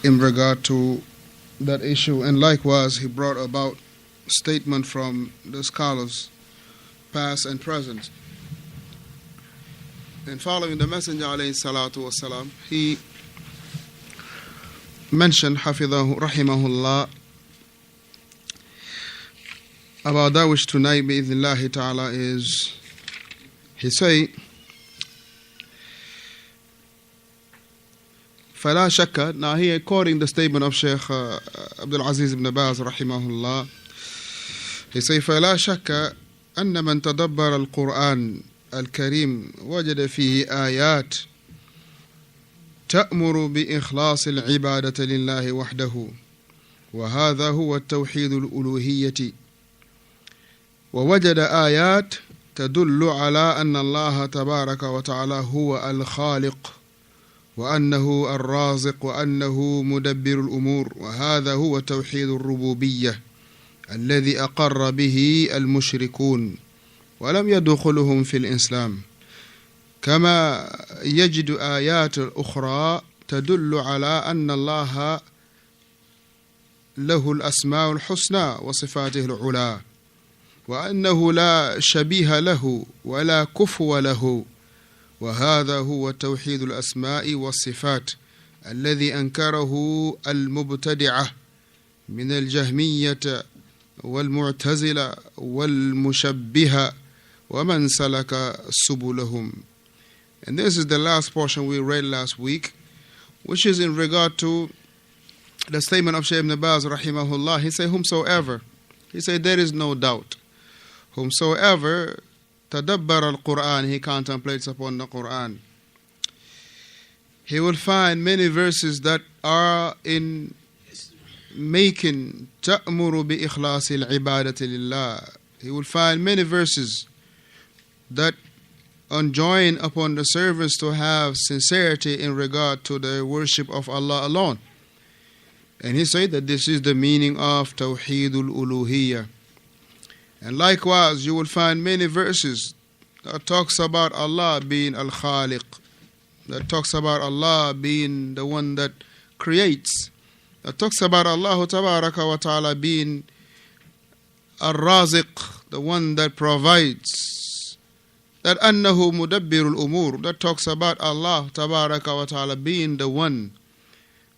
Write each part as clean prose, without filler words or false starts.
in regard to that issue. And likewise, he brought about statement from the scholars, past and present. And following the Messenger alayhi salatu wasalam, he mentioned, Hafidahu rahimahullah, about that which tonight, bi'idhnillahi ta'ala, is, he say, فلا شك. Now he quoting the statement of Shaykh Abdul Aziz ibn Baz rahimahullah. He say فلا شك أن من تدبر القرآن الكريم وجد فيه آيات تأمر بإخلاص العبادة لله وحده، وهذا هو التوحيد الألوهية. ووجد آيات تدل على أن الله تبارك وتعالى هو الخالق، وأنه الرازق، وأنه مدبر الأمور، وهذا هو توحيد الربوبية الذي أقر به المشركون ولم يدخلهم في الإسلام. كما يجد آيات أخرى تدل على أن الله له الأسماء الحسنى وصفاته العلى، وأنه لا شبيه له ولا كفو له، وهذا هو توحيد الأسماء والصفات الذي أنكره المبتدعة من الجهمية والمعتزلة والمشبهة ومن سلك سبلهم. And this is the last portion we read last week, which is in regard to the statement of Shaykh Ibn Baz rahimahullah. He said, whomsoever, he said, there is no doubt, whomsoever tadabbar al-Quran, he contemplates upon the Quran, he will find many verses that are in making ta'muru bi ikhlasi al-ibadati lillah. He will find many verses that enjoin upon the servants to have sincerity in regard to the worship of Allah alone. And he said that this is the meaning of Tawheedul Uluhiyya. And likewise, you will find many verses that talks about Allah being Al-Khaliq, that talks about Allah being the one that creates, that talks about Allah Tabaraka wa Ta'ala being Ar-Raziq, the one that provides, that Annahu Mudabbirul Umur, that talks about Allah Tabaraka wa Ta'ala being the one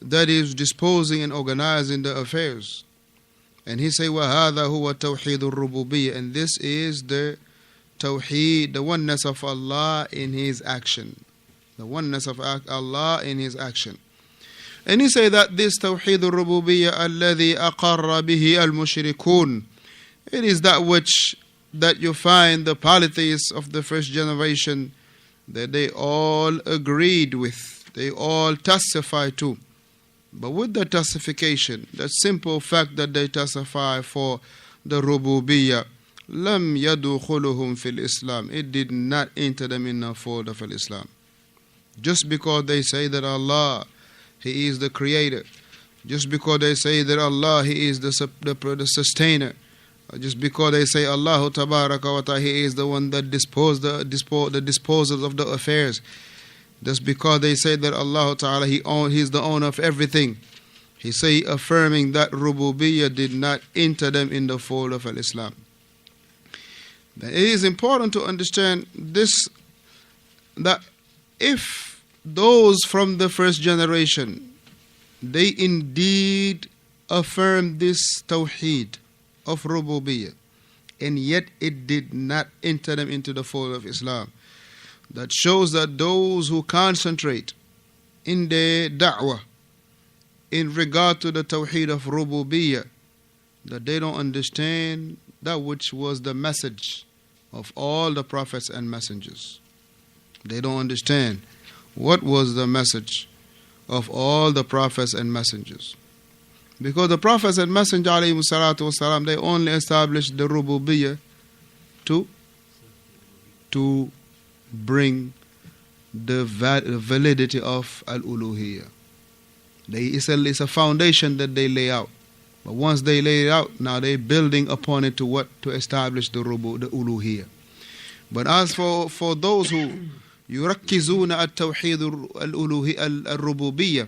that is disposing and organizing the affairs. And he say, وَهَذَا هُوَ تَوْحِيدُ الرُّبُوبِيَّةِ, and this is the Tawheed, the oneness of Allah in His action. The oneness of Allah in His action. And he say that this Tawheed al-Rububiyyah الَّذِي أَقَرَّ بِهِ الْمُشْرِكُونَ, it is that which that you find the polytheists of the first generation, that they all agreed with, they all testify to. But with the testification, the simple fact that they testify for the Rububiyyah, lam yadkhuluhum fil Islam, it did not enter them in the fold of Islam. Just because they say that Allah, He is the creator, just because they say that Allah, He is the sustainer, just because they say Allah Tabaraka wa Ta'ala, He is the one that disposes of the affairs, just because they say that Allah Ta'ala, He is the owner of everything, he say affirming that Rububiyyah did not enter them in the fold of Islam. It is important to understand this, that if those from the first generation, they indeed affirm this Tawheed of Rububiyyah, and yet it did not enter them into the fold of Islam, that shows that those who concentrate in their da'wah in regard to the Tawheed of Rububiyyah, that they don't understand that which was the message of all the prophets and messengers. They don't understand what was the message of all the prophets and messengers. Because the prophets and messengers, alayhi salatu wasalam, they only established the Rububiyyah to bring the validity of Al-Uluhiyyah. It's a foundation that they lay out. But once they lay it out, now they're building upon it to establish the Uluhiyyah. But as for those who يركزون التوحيد الألوهي الربوبية,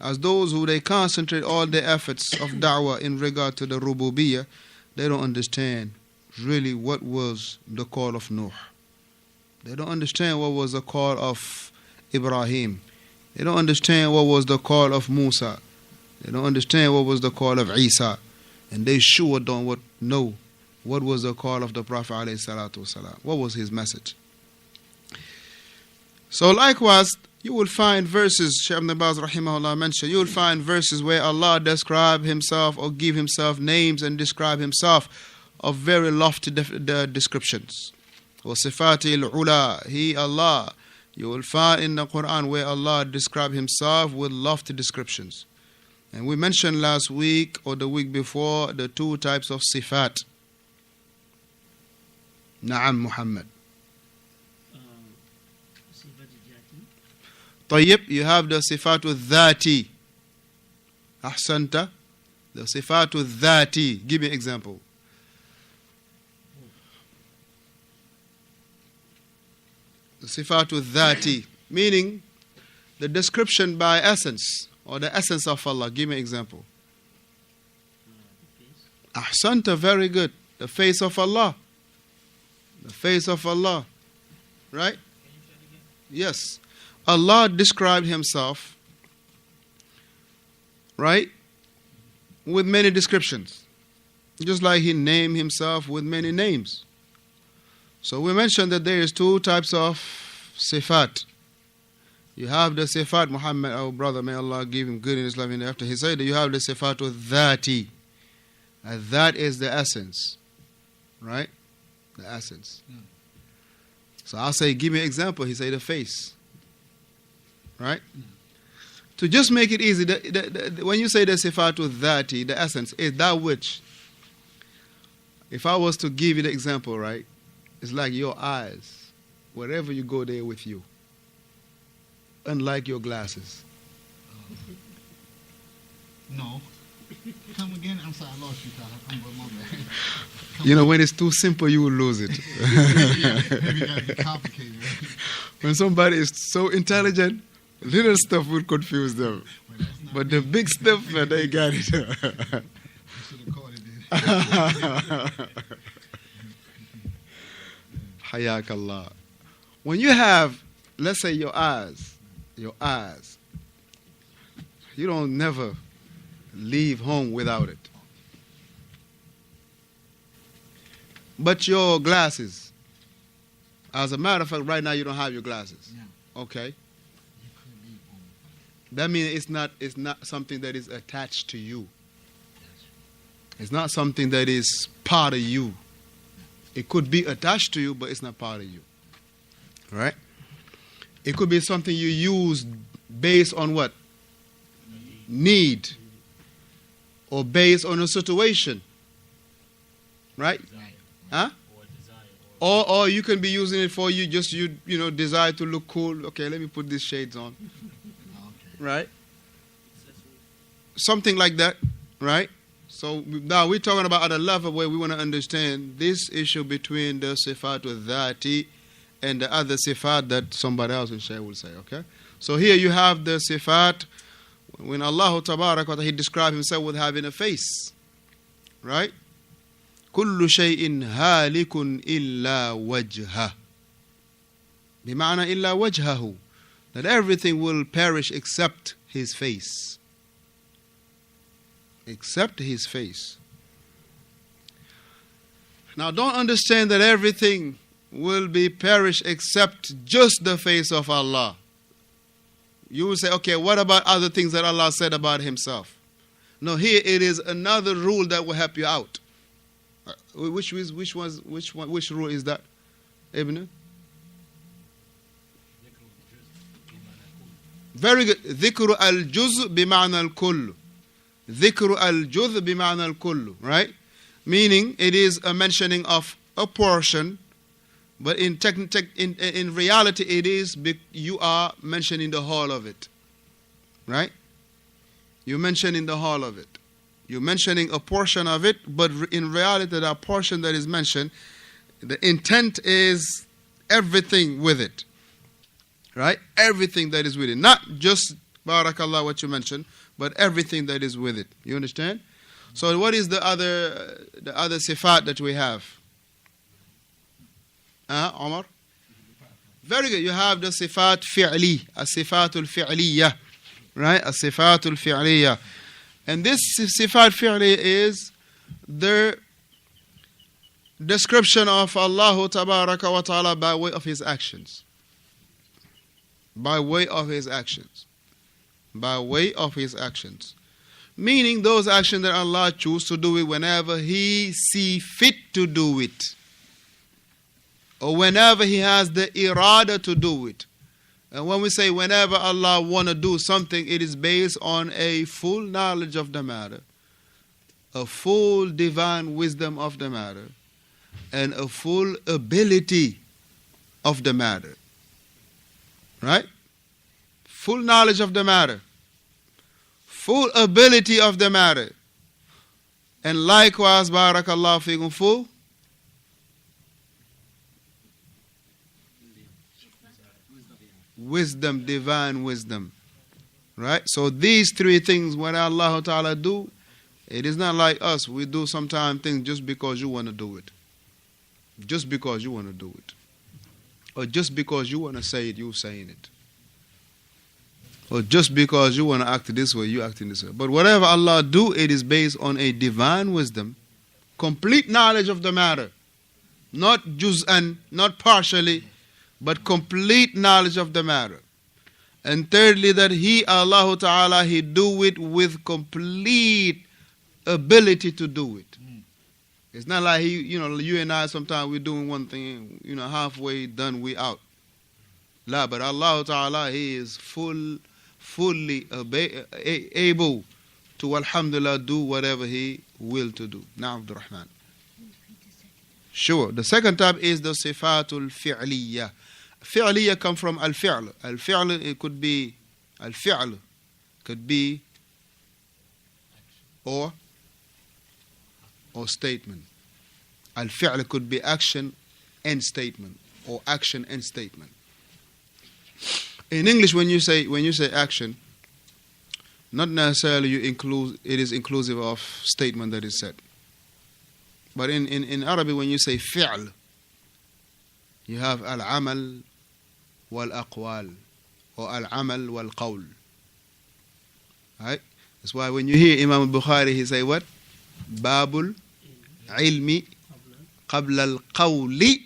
as those who they concentrate all their efforts of da'wah in regard to the rububiyyah, they don't understand really what was the call of Nuh. They don't understand what was the call of Ibrahim. They don't understand what was the call of Musa. They don't understand what was the call of Isa. And they sure don't know what was the call of the Prophet ﷺ. What was his message? So likewise, you will find verses, Shaykh Ibn Baz rahimahullah mentioned, you will find verses where Allah describe himself or give himself names and describe himself of very lofty descriptions. وَصِفَاتِ الْعُلَى, He, Allah. You will find in the Quran where Allah describe himself with lofty descriptions. And we mentioned last week or the week before the two types of sifat. Na'am Muhammad. طيب, you have the sifatu dhati. Ahsanta. The sifatu dhati. Give me an example. The sifatu dhati, meaning the description by essence or the essence of Allah. Give me an example. Ahsanta, very good. The face of Allah. The face of Allah. Right? Yes. Allah described himself, right, with many descriptions. Just like he named himself with many names. So we mentioned that there is two types of sifat. You have the sifat, Muhammad, our brother, may Allah give him good in his life. And after he said that you have the sifat of dhati. And that is the essence. Right? The essence. Yeah. So I'll say, give me an example. He said the face. Right? Yeah. To just make it easy, when you say the sifatu dhati, the essence is that which, if I was to give you the example, right, it's like your eyes. Wherever you go, they're with you. Unlike your glasses. No. Come again? I'm sorry, I lost you. You know, when it's too simple, you will lose it. Maybe that'd be complicated. When somebody is so intelligent, little stuff will confuse them. Well, but the big stuff, they got it. I should have caught it then. Hayakallah. When you have, let's say your eyes, you don't never leave home without it. But your glasses, as a matter of fact, right now you don't have your glasses. Yeah. Okay. That means it's not something that is attached to you. It's not something that is part of you. It could be attached to you, but it's not part of you. Right? It could be something you use based on what? Need. Or based on a situation. Right? Huh? Or you can be using it for you desire to look cool. Okay, let me put these shades on. Right? Something like that. Right? So now we're talking about at a level where we want to understand this issue between the sifat of dhati and the other sifat that somebody else will say. Okay? So here you have the sifat when Allah Tabarak wa Ta'ala, He described Himself with having a face. Right? كل شيء هالك إلا وجهه. بمعنى إلا وجهه. That everything will perish except His face. Except His face. Now don't understand that everything will be perished except just the face of Allah. You will say, okay, what about other things that Allah said about Himself? No, here it is another rule that will help you out. Which rule is that, Ibn? Very good. ذكر الجزء بمعنى الكل. ذكر الجزء بمعنى الكل. Right? Meaning it is a mentioning of a portion, but in reality it is you are mentioning the whole of it. Right? You're mentioning the whole of it. You're mentioning a portion of it, but in reality that portion that is mentioned, the intent is everything with it. Right? Everything that is with it. Not just barakallah, what you mentioned, but everything that is with it. You understand? So what is the other sifat that we have? Omar? Very good. You have the sifat fi'li, as-sifatul fi'liyah, right? As-sifatul fi'liyah. And this sifat fi'li is the description of Allah tabaraka wa ta'ala by way of His actions. By way of His actions. By way of His actions. Meaning those actions that Allah chooses to do it whenever He see fit to do it. Or whenever He has the irada to do it. And when we say whenever Allah want to do something, it is based on a full knowledge of the matter, a full divine wisdom of the matter, and a full ability of the matter. Right? Full knowledge of the matter, full ability of the matter, and likewise, barakallahu fikum, full wisdom, divine wisdom. Right? So these three things, when Allah Ta'ala do, it is not like us. We do sometimes things just because you want to do it. Just because you want to do it. Or just because you want to say it, you saying it. Or just because you want to act this way, you acting this way. But whatever Allah do, it is based on a divine wisdom, complete knowledge of the matter. Not juz'an, not partially, but complete knowledge of the matter. And thirdly, that He, Allah Ta'ala, He do it with complete ability to do it. It's not like He, you and I, sometimes we're doing one thing, halfway done, we out. La, but Allah Ta'ala, He is fully able to, alhamdulillah, do whatever He will to do. Now, Abdul Rahman. Sure. The second type is the sifatul fi'liyah. Fi'liyah come from al-fi'l. Al-fi'l, it could be al-fi'l, could be or statement. Al-fi'l could be action and statement, or action and statement. In English, when you say action, not necessarily it is inclusive of statement that is said. But in Arabic, when you say fi'l, you have al-amal wal-aqwal, or al-amal wal-qawl. Right? That's why when you hear Imam al-Bukhari, he say what? Babul ilmi qabla al-qawli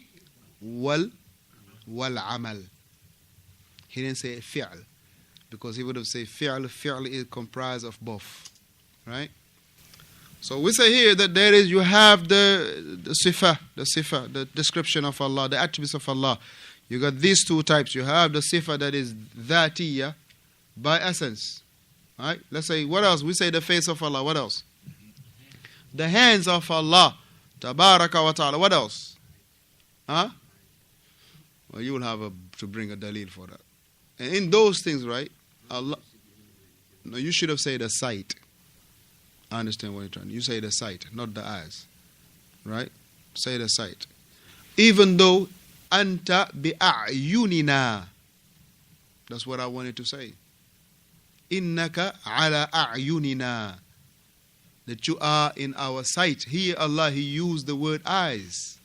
wal-amal. He didn't say fi'l, because he would have said fi'l. Fi'l is comprised of both. Right? So we say here that you have the sifa, the description of Allah, the attributes of Allah. You got these two types. You have the sifa that is dhatiyya, by essence. Right? Let's say, what else? We say the face of Allah. What else? The hands of Allah, tabaraka wa ta'ala. What else? Huh? Well, you will have to bring a dalil for that. And in those things, right? Allah. No, you should have said the sight. I understand what you're trying. You say the sight, not the eyes. Right? Say the sight. Even though anta bi'a'yunina. That's what I wanted to say. Innaka ala a'yunina. That you are in our sight. Here Allah, He used the word eyes.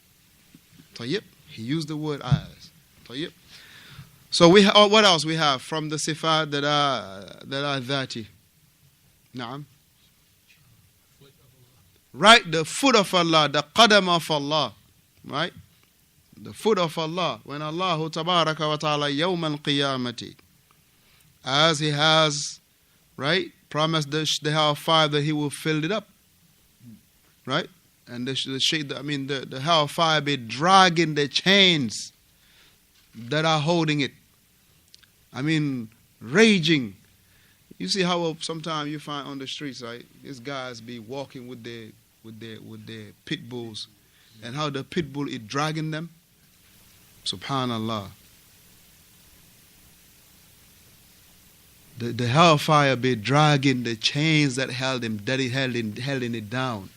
Tayyib. He used the word eyes. Tayyib. So what else we have from the sifat that are dhati? Naam. Right, the foot of Allah, the qadam of Allah, right? The foot of Allah. When Allah tabaraka wa ta'ala yawm al-qiyamati, as He has, right, promised the hellfire that He will fill it up, right? And the hellfire be dragging the chains that are holding it. Raging. You see how sometimes you find on the streets, right? These guys be walking with their pit bulls, and how the pit bull is dragging them. Subhanallah. The hellfire be dragging the chains that held it down,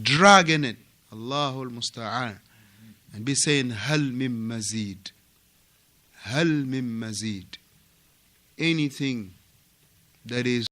dragging it. Allahul Musta'an, and be saying, Hal min mazid. Hal min mazid. anything that is